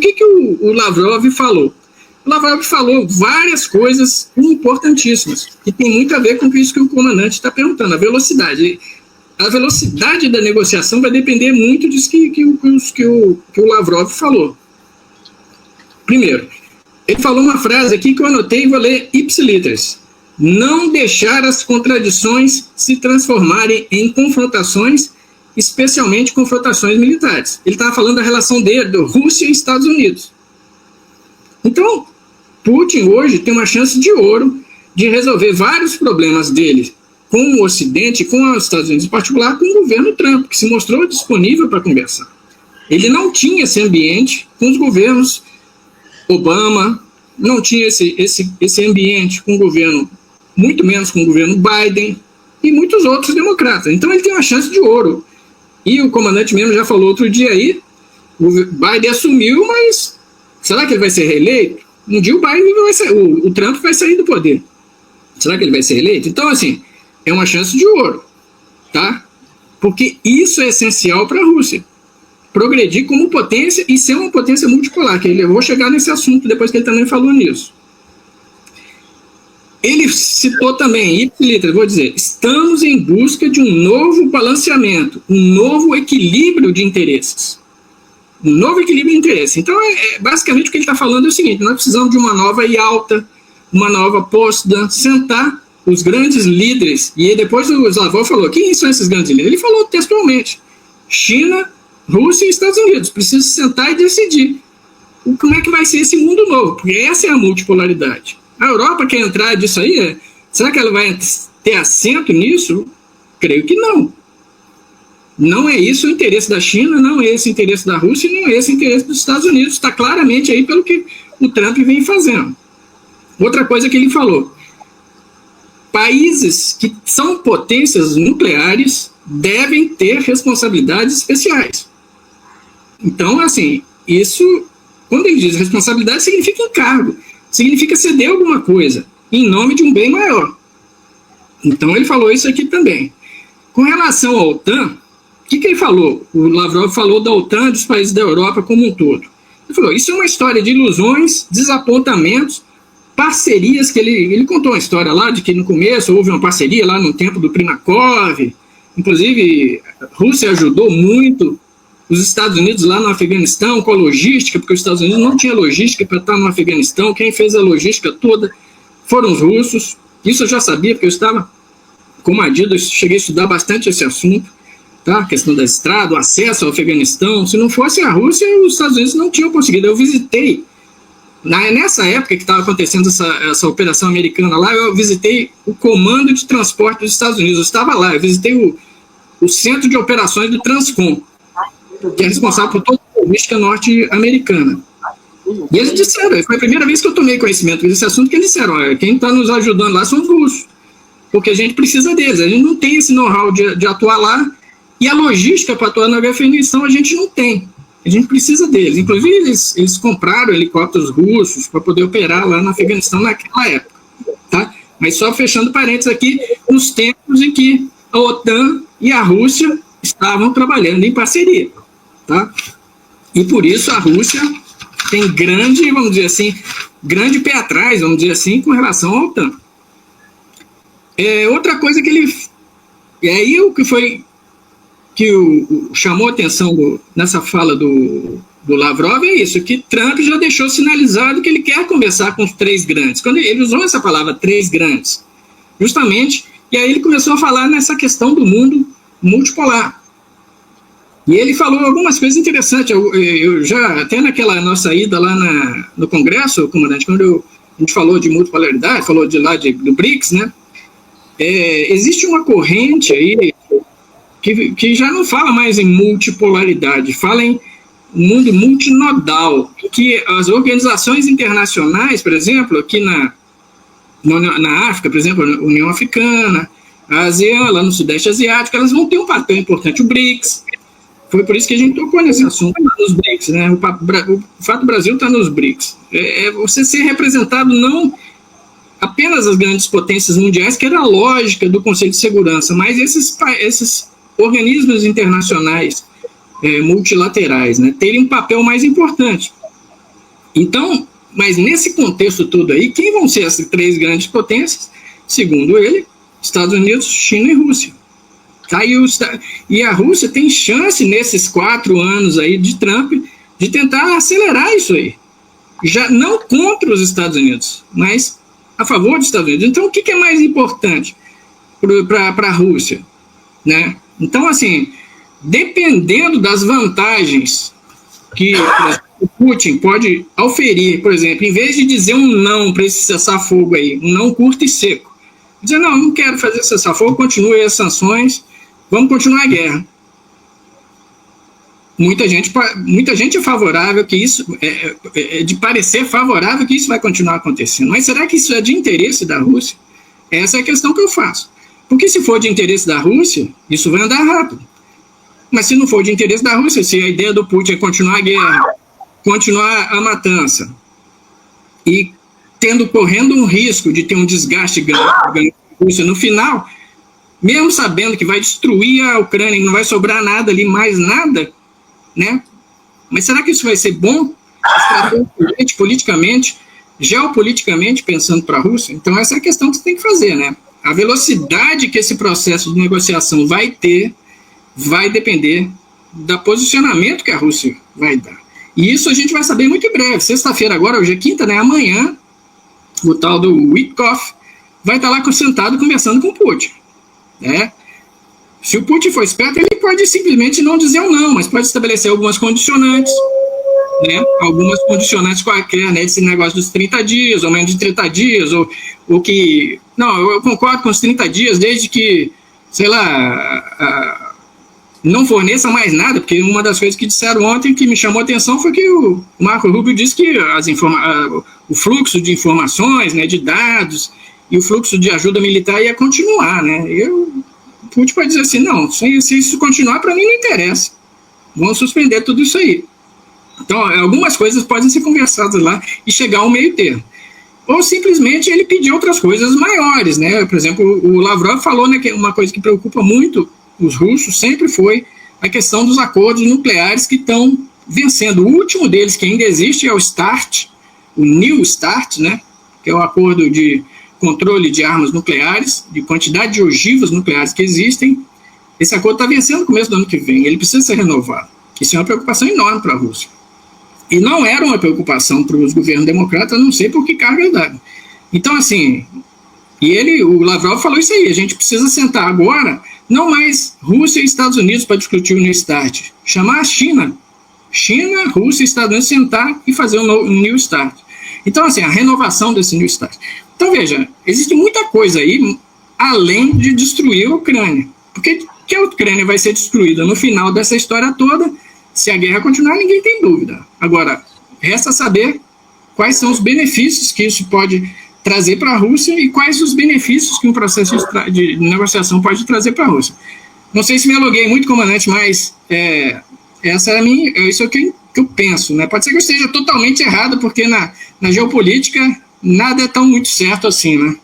que o Lavrov falou? O Lavrov falou várias coisas importantíssimas, que tem muito a ver com isso que o comandante está perguntando, a velocidade. A velocidade da negociação vai depender muito disso que o Lavrov falou. Primeiro, ele falou uma frase aqui que eu anotei e vou ler ipsiliteris. Não deixar as contradições se transformarem em confrontações, especialmente confrontações militares. Ele estava falando da relação da Rússia e Estados Unidos. Então, Putin hoje tem uma chance de ouro de resolver vários problemas dele com o Ocidente, com os Estados Unidos em particular, com o governo Trump, que se mostrou disponível para conversar. Ele não tinha esse ambiente com os governos Obama, não tinha esse ambiente com o governo, muito menos com o governo Biden e muitos outros democratas. Então ele tem uma chance de ouro. E o comandante mesmo já falou outro dia aí, o Biden assumiu, mas será que ele vai ser reeleito? Um dia o Trump vai sair do poder. Será que ele vai ser reeleito? Então, assim, é uma chance de ouro, tá? Porque isso é essencial para a Rússia. Progredir como potência e ser uma potência multipolar, que eu vou chegar nesse assunto depois que ele também falou nisso. Ele citou também, vou dizer, estamos em busca de um novo balanceamento, um novo equilíbrio de interesses. Um novo equilíbrio de interesses. Então, basicamente o que ele está falando é o seguinte, nós precisamos de uma nova Yalta, uma nova Potsdam, sentar os grandes líderes, e depois o Lavrov falou, quem são esses grandes líderes? Ele falou textualmente, China, Rússia e Estados Unidos, precisam sentar e decidir como é que vai ser esse mundo novo, porque essa é a multipolaridade. A Europa quer entrar disso aí? Será que ela vai ter assento nisso? Creio que não. Não é isso o interesse da China, não é esse o interesse da Rússia, e não é esse o interesse dos Estados Unidos, está claramente aí pelo que o Trump vem fazendo. Outra coisa que ele falou, países que são potências nucleares devem ter responsabilidades especiais. Então, assim, isso, quando ele diz responsabilidade, significa encargo, significa ceder alguma coisa, em nome de um bem maior. Então, ele falou isso aqui também. Com relação à OTAN, o que ele falou? O Lavrov falou da OTAN, dos países da Europa como um todo. Ele falou, isso é uma história de ilusões, desapontamentos, parcerias, que ele contou uma história lá, de que no começo houve uma parceria lá no tempo do Primakov, inclusive a Rússia ajudou muito os Estados Unidos lá no Afeganistão com a logística, porque os Estados Unidos não tinha logística para estar no Afeganistão, quem fez a logística toda foram os russos, isso eu já sabia, porque eu estava comadido, eu cheguei a estudar bastante esse assunto, tá? A questão da estrada, o acesso ao Afeganistão, se não fosse a Rússia, os Estados Unidos não tinham conseguido. Eu visitei, nessa época que estava acontecendo essa operação americana lá, eu visitei o Comando de Transporte dos Estados Unidos, eu estava lá, eu visitei o Centro de Operações do Transcom, que é responsável por toda a logística norte-americana. E eles disseram, foi a primeira vez que eu tomei conhecimento desse assunto, que eles disseram, olha, quem está nos ajudando lá são os russos, porque a gente precisa deles, a gente não tem esse know-how de atuar lá, e a logística para atuar na Afeganistão a gente não tem, a gente precisa deles. Inclusive, eles compraram helicópteros russos para poder operar lá no Afeganistão naquela época, tá? Mas só fechando parênteses aqui, nos tempos em que a OTAN e a Rússia estavam trabalhando em parceria, tá? E por isso a Rússia tem grande, vamos dizer assim, grande pé atrás, vamos dizer assim, com relação à OTAN. Outra coisa que ele... E aí o que foi que chamou a atenção nessa fala do Lavrov é isso, que Trump já deixou sinalizado que ele quer conversar com os três grandes. Quando ele usou essa palavra, três grandes, justamente, e aí ele começou a falar nessa questão do mundo multipolar. E ele falou algumas coisas interessantes. Eu já, até naquela nossa ida lá no Congresso, comandante, quando a gente falou de multipolaridade, falou do BRICS, né? Existe uma corrente aí que já não fala mais em multipolaridade, fala em mundo multinodal, que as organizações internacionais, por exemplo, aqui na África, por exemplo, a União Africana, a ASEAN, lá no Sudeste Asiático, elas vão ter um papel importante, o BRICS. Foi por isso que a gente tocou nesse assunto nos BRICS, né? O fato do Brasil estar nos BRICS. Você ser representado não apenas as grandes potências mundiais, que era a lógica do Conselho de Segurança, mas esses organismos internacionais multilaterais, né, terem um papel mais importante. Então, mas nesse contexto todo aí, quem vão ser essas três grandes potências? Segundo ele, Estados Unidos, China e Rússia. Tá? E a Rússia tem chance, nesses 4 anos aí de Trump, de tentar acelerar isso aí. Já não contra os Estados Unidos, mas a favor dos Estados Unidos. Então, o que é mais importante para a Rússia? Né? Então, assim, dependendo das vantagens que o Putin pode auferir, por exemplo, em vez de dizer um não para esse cessar-fogo aí, um não curto e seco, dizer, não quero fazer cessar-fogo, continue as sanções, vamos continuar a guerra. Muita gente é favorável que isso, de parecer favorável que isso vai continuar acontecendo. Mas será que isso é de interesse da Rússia? Essa é a questão que eu faço. Porque se for de interesse da Rússia, isso vai andar rápido. Mas se não for de interesse da Rússia, se a ideia do Putin é continuar a guerra, continuar a matança, e correndo um risco de ter um desgaste grande da Rússia no final, mesmo sabendo que vai destruir a Ucrânia e não vai sobrar nada ali, mais nada, né? Mas será que isso vai ser bom estrategicamente, politicamente, geopoliticamente, pensando para a Rússia? Então essa é a questão que você tem que fazer, né? A velocidade que esse processo de negociação vai ter vai depender do posicionamento que a Rússia vai dar. E isso a gente vai saber muito em breve. Sexta-feira agora, hoje é quinta, né? Amanhã, o tal do Witkoff vai estar lá sentado conversando com o Putin, né? Se o Putin for esperto, ele pode simplesmente não dizer um não, mas pode estabelecer algumas condicionantes, né? Algumas condicionantes qualquer, né? Esse negócio dos 30 dias, ou menos de 30 dias, ou que... Não, eu concordo com os 30 dias, desde que, sei lá, não forneça mais nada, porque uma das coisas que disseram ontem que me chamou a atenção foi que o Marco Rubio disse que o fluxo de informações, né, de dados, e o fluxo de ajuda militar ia continuar, né? O Putin pode dizer assim, não, se isso continuar, para mim não interessa. Vamos suspender tudo isso aí. Então, algumas coisas podem ser conversadas lá e chegar ao meio termo. Ou simplesmente ele pedir outras coisas maiores, né? Por exemplo, o Lavrov falou, né, que uma coisa que preocupa muito os russos sempre foi a questão dos acordos nucleares que estão vencendo. O último deles que ainda existe é o START, o New START, né? Que é o acordo de controle de armas nucleares, de quantidade de ogivas nucleares que existem. Esse acordo está vencendo no começo do ano que vem, ele precisa ser renovado. Isso é uma preocupação enorme para a Rússia. E não era uma preocupação para os governos democratas, a não ser por que carga d'água. Então, assim, o Lavrov falou isso aí, a gente precisa sentar agora, não mais Rússia e Estados Unidos para discutir o New START, chamar a China, Rússia e Estados Unidos sentar e fazer um New START. Então, assim, a renovação desse New START. Então, veja, existe muita coisa aí, além de destruir a Ucrânia. Porque que a Ucrânia vai ser destruída no final dessa história toda, se a guerra continuar, ninguém tem dúvida. Agora, resta saber quais são os benefícios que isso pode trazer para a Rússia e quais os benefícios que um processo de negociação pode trazer para a Rússia. Não sei se me aluguei muito, comandante, mas essa é isso é o que eu penso, né? Pode ser que eu esteja totalmente errado, porque na geopolítica nada é tão muito certo assim, né?